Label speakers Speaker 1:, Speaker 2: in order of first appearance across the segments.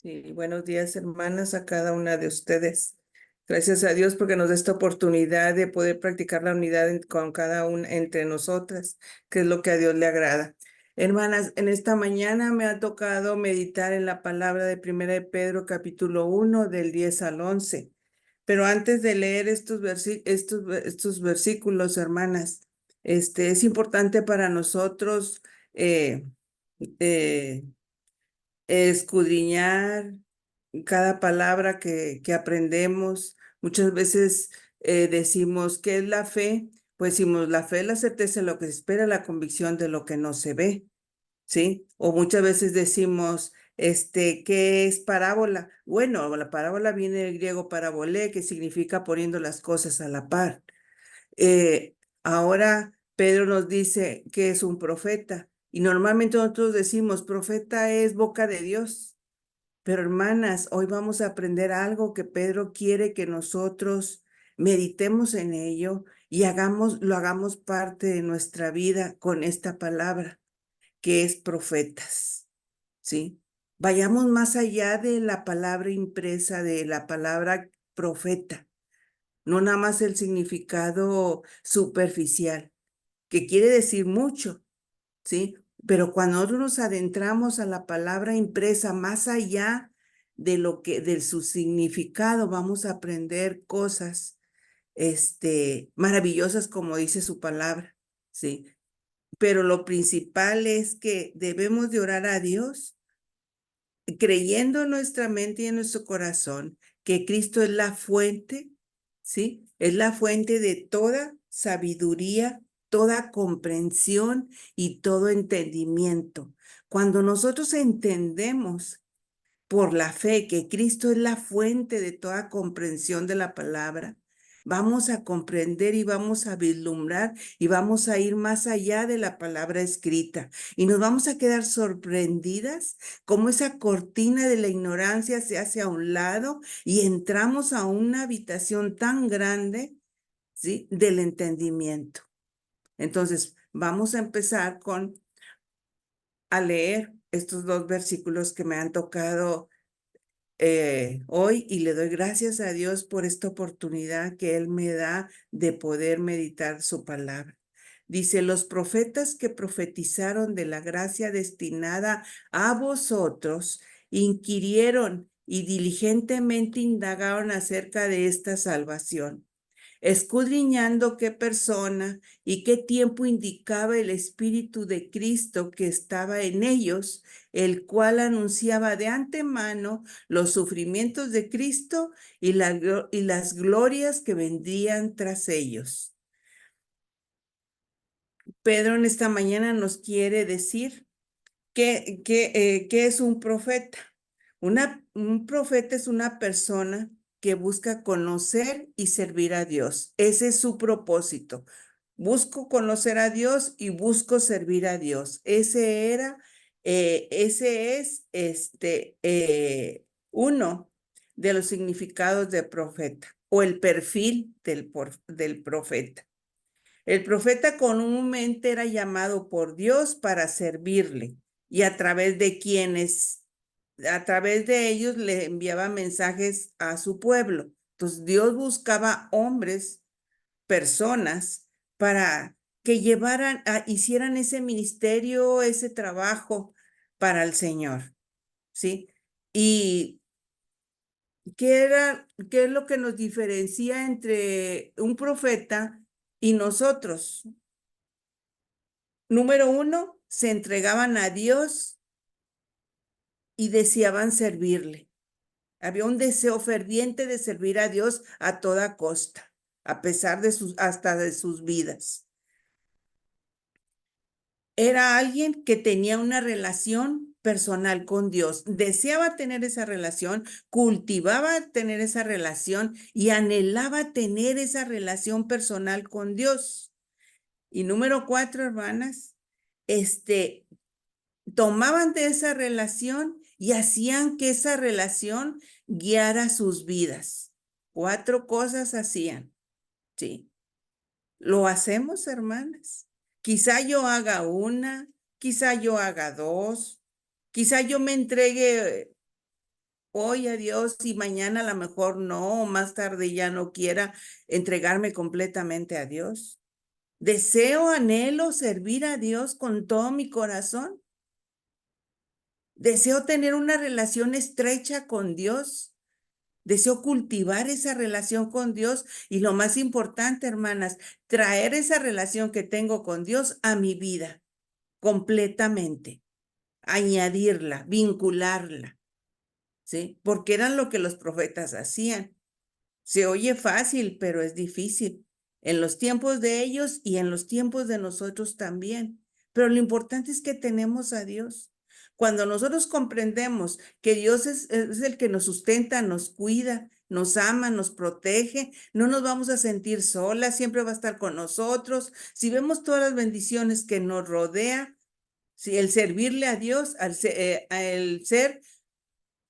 Speaker 1: Sí, buenos días, hermanas, a cada una de ustedes. Gracias a Dios porque nos da esta oportunidad de poder practicar la unidad con cada una entre nosotras, que es lo que a Dios le agrada. Hermanas, en esta mañana me ha tocado meditar en la palabra de Primera de Pedro, capítulo 1, del 10 al 11. Pero antes de leer estos versículos, hermanas, es importante para nosotros eh, eh, escudriñar cada palabra que aprendemos. Muchas veces decimos, ¿qué es la fe? Pues decimos, la fe es la certeza de lo que se espera, la convicción de lo que no se ve, ¿sí? O muchas veces decimos, ¿qué es parábola? Bueno, la parábola viene del griego parabolé, que significa poniendo las cosas a la par. Ahora Pedro nos dice que es un profeta y normalmente nosotros decimos, profeta es boca de Dios. Pero hermanas, hoy vamos a aprender algo que Pedro quiere que nosotros meditemos en ello y lo hagamos parte de nuestra vida con esta palabra, que es profetas, ¿sí? Vayamos más allá de la palabra impresa, de la palabra profeta, no nada más el significado superficial, que quiere decir mucho, ¿sí? Pero cuando nosotros nos adentramos a la palabra impresa, más allá de su significado, vamos a aprender cosas, maravillosas, como dice su palabra, ¿sí? Pero lo principal es que debemos de orar a Dios, creyendo en nuestra mente y en nuestro corazón que Cristo es la fuente, ¿sí? Es la fuente de toda sabiduría, toda comprensión y todo entendimiento. Cuando nosotros entendemos por la fe que Cristo es la fuente de toda comprensión de la palabra, vamos a comprender y vamos a vislumbrar y vamos a ir más allá de la palabra escrita y nos vamos a quedar sorprendidas cómo esa cortina de la ignorancia se hace a un lado y entramos a una habitación tan grande, ¿sí?, del entendimiento. Entonces, vamos a empezar a leer estos dos versículos que me han tocado hoy y le doy gracias a Dios por esta oportunidad que Él me da de poder meditar su palabra. Dice, los profetas que profetizaron de la gracia destinada a vosotros, inquirieron y diligentemente indagaron acerca de esta salvación, escudriñando qué persona y qué tiempo indicaba el Espíritu de Cristo que estaba en ellos, el cual anunciaba de antemano los sufrimientos de Cristo y las glorias que vendrían tras ellos. Pedro en esta mañana nos quiere decir qué es un profeta. Un profeta es una persona que busca conocer y servir a Dios. Ese es su propósito. Busco conocer a Dios y busco servir a Dios. Ese es uno de los significados de profeta o el perfil del profeta. El profeta comúnmente era llamado por Dios para servirle y a través de ellos le enviaba mensajes a su pueblo. Entonces Dios buscaba hombres, personas, para que hicieran ese ministerio, ese trabajo para el Señor, ¿sí? Y ¿qué es lo que nos diferencia entre un profeta y nosotros? Número uno, se entregaban a Dios y deseaban servirle. Había un deseo ferviente de servir a Dios a toda costa, a pesar hasta de sus vidas. Era alguien que tenía una relación personal con Dios, deseaba tener esa relación, cultivaba tener esa relación y anhelaba tener esa relación personal con Dios. Y número 4, hermanas, tomaban de esa relación y hacían que esa relación guiara sus vidas. 4 cosas hacían, ¿sí? ¿Lo hacemos, hermanas? Quizá yo haga una, quizá yo haga 2, quizá yo me entregue hoy a Dios y mañana a lo mejor no, o más tarde ya no quiera entregarme completamente a Dios. Deseo, anhelo servir a Dios con todo mi corazón. Deseo tener una relación estrecha con Dios. Deseo cultivar esa relación con Dios y lo más importante, hermanas, traer esa relación que tengo con Dios a mi vida completamente, añadirla, vincularla, ¿sí? Porque eran lo que los profetas hacían. Se oye fácil, pero es difícil en los tiempos de ellos y en los tiempos de nosotros también. Pero lo importante es que tenemos a Dios. Cuando nosotros comprendemos que Dios es el que nos sustenta, nos cuida, nos ama, nos protege, no nos vamos a sentir solas, siempre va a estar con nosotros. Si vemos todas las bendiciones que nos rodea, si el servirle a Dios, al ser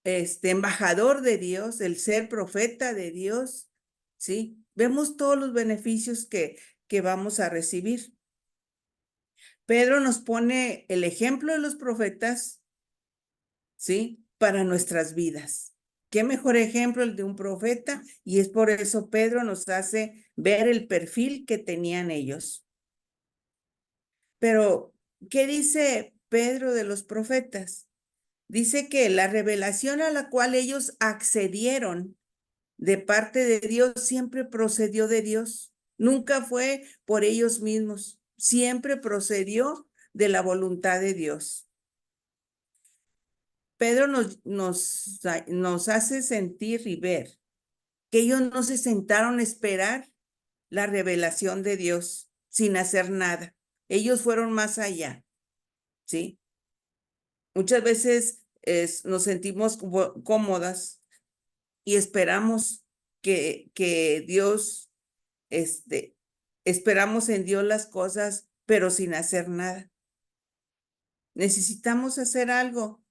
Speaker 1: embajador de Dios, el ser profeta de Dios, ¿sí? Vemos todos los beneficios que vamos a recibir. Pedro nos pone el ejemplo de los profetas, ¿sí? Para nuestras vidas. ¿Qué mejor ejemplo el de un profeta? Y es por eso Pedro nos hace ver el perfil que tenían ellos. Pero, ¿qué dice Pedro de los profetas? Dice que la revelación a la cual ellos accedieron de parte de Dios siempre procedió de Dios. Nunca fue por ellos mismos. Siempre procedió de la voluntad de Dios. Pedro nos hace sentir y ver que ellos no se sentaron a esperar la revelación de Dios sin hacer nada. Ellos fueron más allá, ¿sí? Muchas veces nos sentimos cómodas y esperamos que Dios, esperamos en Dios las cosas, pero sin hacer nada. Necesitamos hacer algo,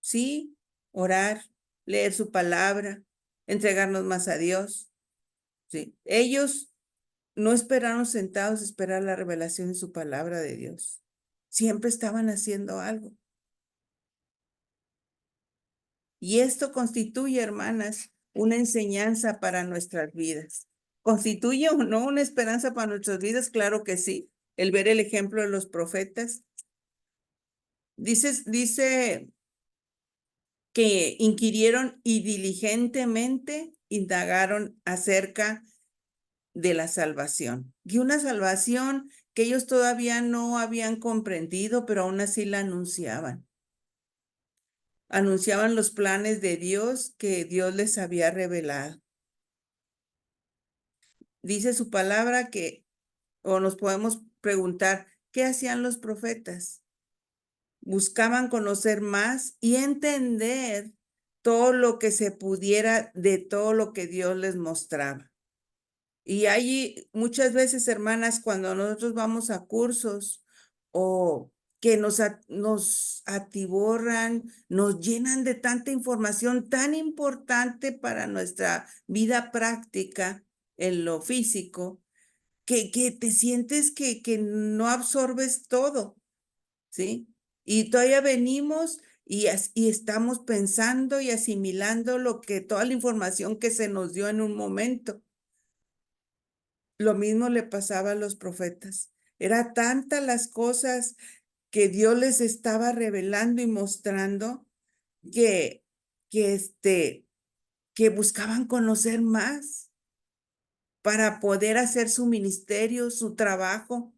Speaker 1: sí, orar, leer su palabra, entregarnos más a Dios, sí. Ellos no esperaron sentados a esperar la revelación de su palabra de Dios. Siempre estaban haciendo algo. Y esto constituye, hermanas, una enseñanza para nuestras vidas. ¿Constituye o no una esperanza para nuestras vidas? Claro que sí. El ver el ejemplo de los profetas. Dice que inquirieron y diligentemente indagaron acerca de la salvación. Y una salvación que ellos todavía no habían comprendido, pero aún así la anunciaban. Anunciaban los planes de Dios que Dios les había revelado. Dice su palabra o nos podemos preguntar, ¿qué hacían los profetas? Buscaban conocer más y entender todo lo que se pudiera de todo lo que Dios les mostraba. Y hay muchas veces, hermanas, cuando nosotros vamos a cursos o que nos atiborran, nos llenan de tanta información tan importante para nuestra vida práctica en lo físico, que te sientes que no absorbes todo, ¿sí? Y todavía venimos y estamos pensando y asimilando toda la información que se nos dio en un momento. Lo mismo le pasaba a los profetas. Era tantas las cosas que Dios les estaba revelando y mostrando que, que, que buscaban conocer más para poder hacer su ministerio, su trabajo.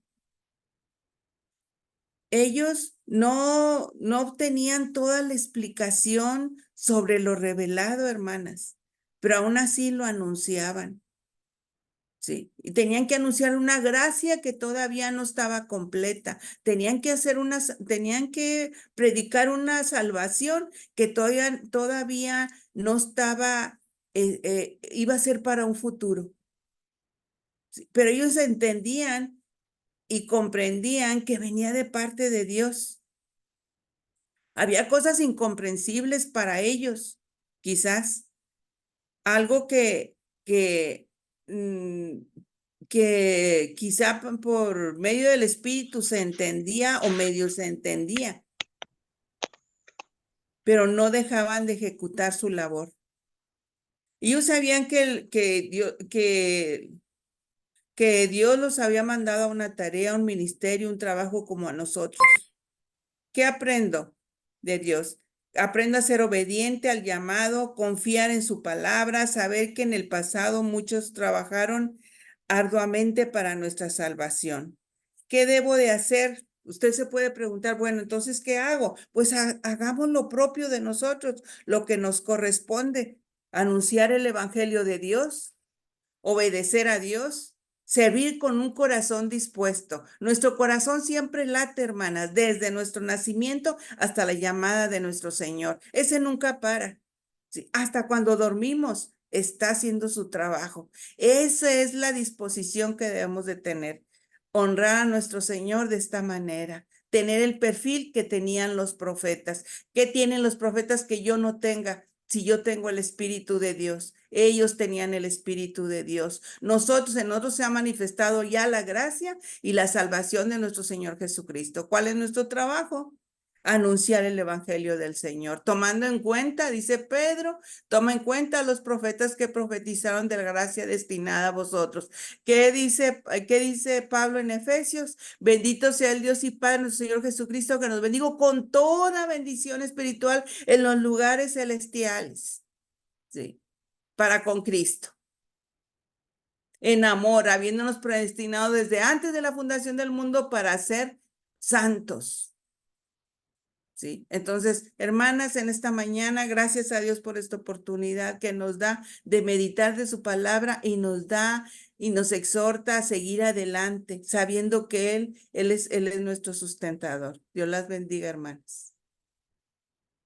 Speaker 1: Ellos no obtenían toda la explicación sobre lo revelado, hermanas, pero aún así lo anunciaban. Sí, y tenían que anunciar una gracia que todavía no estaba completa. Tenían que predicar una salvación que todavía no estaba, iba a ser para un futuro. Sí, pero ellos entendían y comprendían que venía de parte de Dios. Había cosas incomprensibles para ellos, quizás. Algo mm, que quizá por medio del Espíritu se entendía o medio se entendía. pero no dejaban de ejecutar su labor. Ellos sabían que Dios los había mandado a una tarea, un ministerio, un trabajo como a nosotros. ¿Qué aprendo de Dios? Aprendo a ser obediente al llamado, confiar en su palabra, saber que en el pasado muchos trabajaron arduamente para nuestra salvación. ¿Qué debo de hacer? Usted se puede preguntar, bueno, entonces, ¿qué hago? Pues hagamos lo propio de nosotros, lo que nos corresponde, anunciar el evangelio de Dios, obedecer a Dios, servir con un corazón dispuesto. Nuestro corazón siempre late, hermanas, desde nuestro nacimiento hasta la llamada de nuestro Señor. Ese nunca para. Sí, hasta cuando dormimos está haciendo su trabajo. Esa es la disposición que debemos de tener. Honrar a nuestro Señor de esta manera. Tener el perfil que tenían los profetas. ¿Qué tienen los profetas que yo no tenga? Si yo tengo el Espíritu de Dios, ellos tenían el Espíritu de Dios. En nosotros se ha manifestado ya la gracia y la salvación de nuestro Señor Jesucristo. ¿Cuál es nuestro trabajo? Anunciar el Evangelio del Señor, tomando en cuenta, dice Pedro, toma en cuenta a los profetas que profetizaron de la gracia destinada a vosotros. ¿Qué dice Pablo en Efesios? Bendito sea el Dios y Padre nuestro Señor Jesucristo, que nos bendigo con toda bendición espiritual en los lugares celestiales. Sí, para con Cristo. En amor, habiéndonos predestinado desde antes de la fundación del mundo para ser santos. ¿Sí? Entonces, hermanas, en esta mañana, gracias a Dios por esta oportunidad que nos da de meditar de su palabra y nos da y nos exhorta a seguir adelante, sabiendo que Él es nuestro sustentador. Dios las bendiga, hermanas.